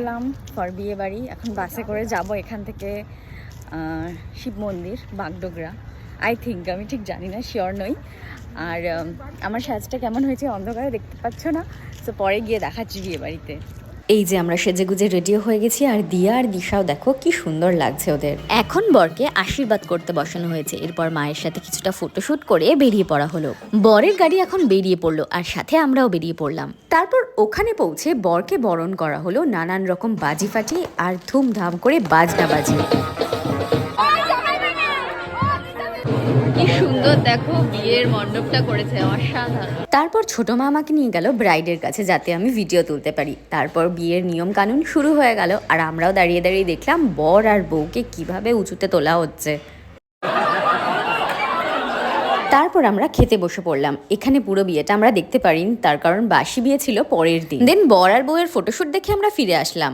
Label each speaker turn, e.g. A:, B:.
A: এলাম ফর বিয়ে বাড়ি। এখন বাসে করে যাব এখান থেকে শিব মন্দির বাগডোগরা। আই থিঙ্ক, আমি ঠিক জানি না, শিওর নই। আর আমার সাজটা কেমন হয়েছে অন্ধকারে দেখতে পাচ্ছ না, তো পরে গিয়ে দেখাচ্ছি বিয়ে বাড়িতে। এই যে আমরা সেজেগুজে রেডিও হয়ে গেছি, আর দিয়া আর দিশাও দেখো কি সুন্দর লাগছে ওদের। এখন বরকে আশীর্বাদ করতে বসানো হয়েছে, এরপর মায়ের সাথে কিছুটা ফটোশুট করে বেরিয়ে পড়া হলো। বরের গাড়ি এখন বেরিয়ে পড়লো, আর সাথে আমরাও বেরিয়ে পড়লাম। তারপর ওখানে পৌঁছে বরকে বরণ করা হলো নানান রকম বাজি ফাটিয়ে আর ধুমধাম করে বাজনা বাজিয়ে। কি সুন্দর দেখো বিয়ের মণ্ডপটা করেছে, অসাধারণ। তারপর ছোট মা আমাকে নিয়ে গেল ব্রাইডের কাছে, যাতে আমি ভিডিও তুলতে পারি। তারপর বিয়ের নিয়ম কানুন শুরু হয়ে গেল, আর আমরাও দাঁড়িয়ে দাঁড়িয়ে দেখলাম বর আর বউকে কিভাবে উঁচুতে তোলা হচ্ছে। তারপর আমরা খেতে বসে পড়লাম। এখানে পুরো বিয়েটা আমরা দেখতে পারিনি, তার কারণ বাসি বিয়ে ছিল পরের দিন। দেন বর আর বউয়ের ফটোশুট দেখে আমরা ফিরে আসলাম।